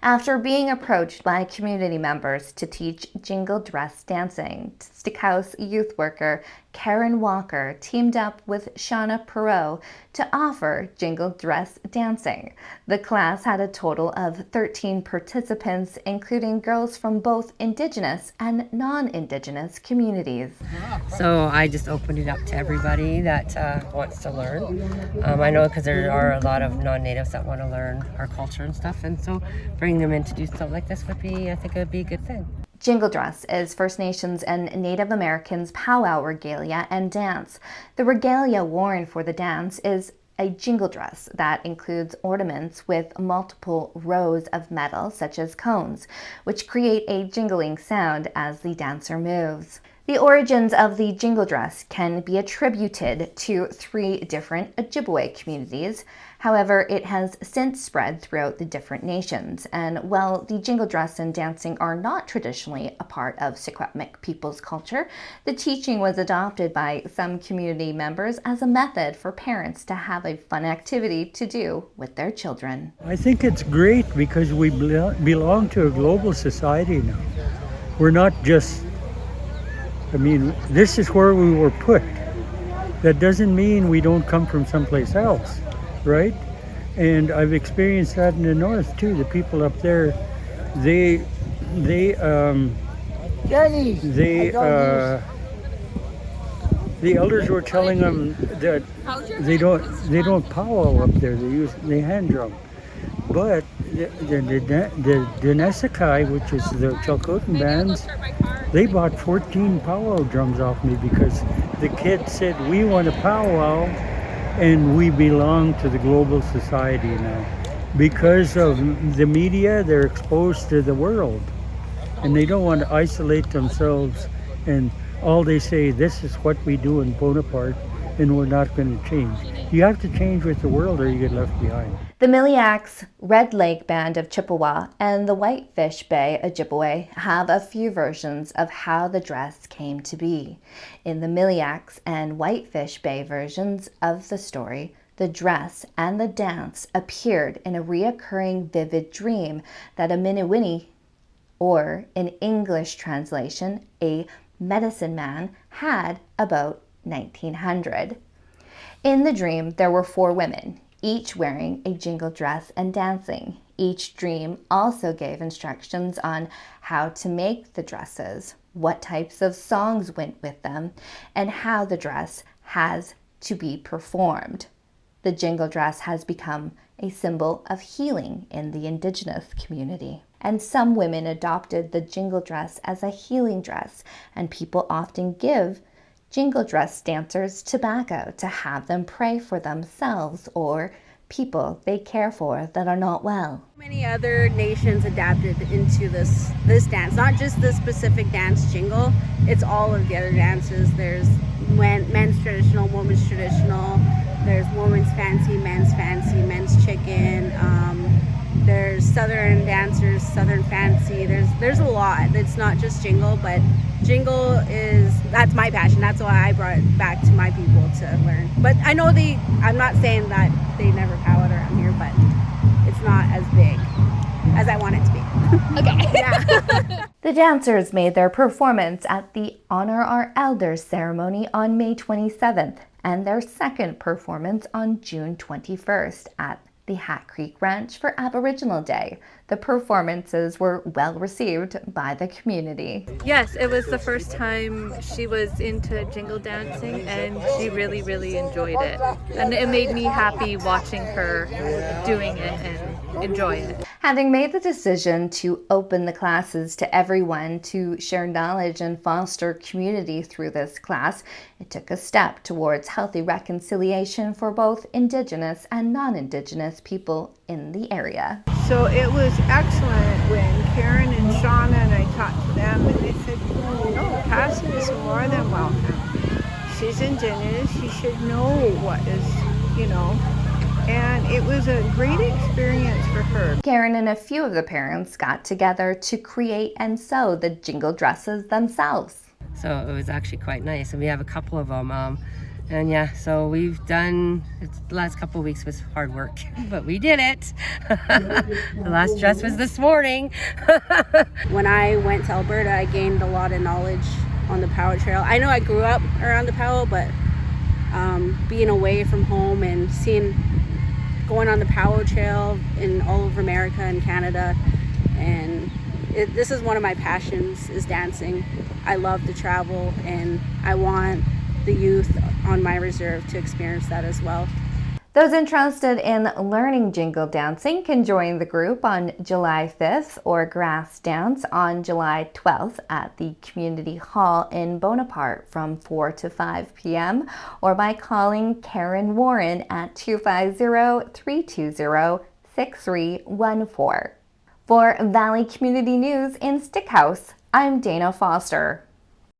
After being approached by community members to teach jingle dress dancing, STUXWTEWS youth worker Karren Walker teamed up with Shaunna Pierro to offer jingle dress dancing. The class had a total of 13 participants, including girls from both Indigenous and non-Indigenous communities. So I just opened it up to everybody that wants to learn. I know because there are a lot of non-natives that want to learn our culture and stuff, and so bringing them in to do stuff like this would be, I think it would be a good thing. Jingle dress is First Nations and Native Americans' powwow regalia and dance. The regalia worn for the dance is a jingle dress that includes ornaments with multiple rows of metal, such as cones, which create a jingling sound as the dancer moves. The origins of the jingle dress can be attributed to 3 different Ojibwe communities. However, it has since spread throughout the different nations. And while the jingle dress and dancing are not traditionally a part of Secwepemc people's culture, the teaching was adopted by some community members as a method for parents to have a fun activity to do with their children. I think it's great because we belong to a global society now. We're not just, this is where we were put. That doesn't mean we don't come from someplace else, right? And I've experienced that in the north too. The people up there, the elders were telling them that they don't powwow up there. They hand drum. But the Retasket, which is the Chilcotin bands, they bought 14 powwow drums off me because the kids said, we want a powwow and we belong to the global society now. Because of the media, they're exposed to the world and they don't want to isolate themselves, and all they say, this is what we do in Bonaparte and we're not going to change. You have to change with the world or you get left behind. The Miliacs Red Lake Band of Chippewa and the Whitefish Bay Ojibwe have a few versions of how the dress came to be. In the Miliacs and Whitefish Bay versions of the story, the dress and the dance appeared in a reoccurring vivid dream that a Miniwini, or in English translation, a medicine man, had about 1900. In the dream, there were 4 women, each wearing a jingle dress and dancing. Each dream also gave instructions on how to make the dresses, what types of songs went with them, and how the dress has to be performed. The jingle dress has become a symbol of healing in the Indigenous community. And some women adopted the jingle dress as a healing dress, and people often give jingle dress dancers tobacco to have them pray for themselves or people they care for that are not well. Many other nations adapted into this dance, not just the specific dance jingle, it's all of the other dances. There's men's traditional, women's traditional, there's women's fancy, men's chicken, there's southern dancers, southern fancy, there's a lot. It's not just jingle, but jingle that's my passion. That's why I brought it back to my people to learn. But I know I'm not saying that they never powwow around here, but it's not as big as I want it to be. Okay. Yeah. The dancers made their performance at the Honor Our Elders ceremony on May 27th and their second performance on June 21st at the Hat Creek Ranch for Aboriginal Day. The performances were well received by the community. Yes, it was the first time she was into jingle dancing and she really, really enjoyed it. And it made me happy watching her doing it and enjoy it. Having made the decision to open the classes to everyone to share knowledge and foster community through this class, it took a step towards healthy reconciliation for both Indigenous and non-Indigenous people in the area. So it was excellent when Karren and Shaunna and I talked to them, and they said, no, Cassie is more than welcome. She's Indigenous, she should know what is, and it was a great experience for her. Karren and a few of the parents got together to create and sew the jingle dresses themselves. So it was actually quite nice, and we have a couple of them And yeah, so we've done, the last couple of weeks was hard work, but we did it. The last dress was this morning. When I went to Alberta, I gained a lot of knowledge on the Powwow Trail. I know I grew up around the Powwow, but being away from home and going on the Powwow Trail in all over America and Canada, and this is one of my passions, is dancing. I love to travel, and I want the youth on my reserve to experience that as well. Those interested in learning jingle dancing can join the group on July 5th or grass dance on July 12th at the Community Hall in Bonaparte from 4 to 5 p.m. or by calling Karren Warren at 250-320-6314. For Valley Community News in Stickhouse, I'm Dana Foster.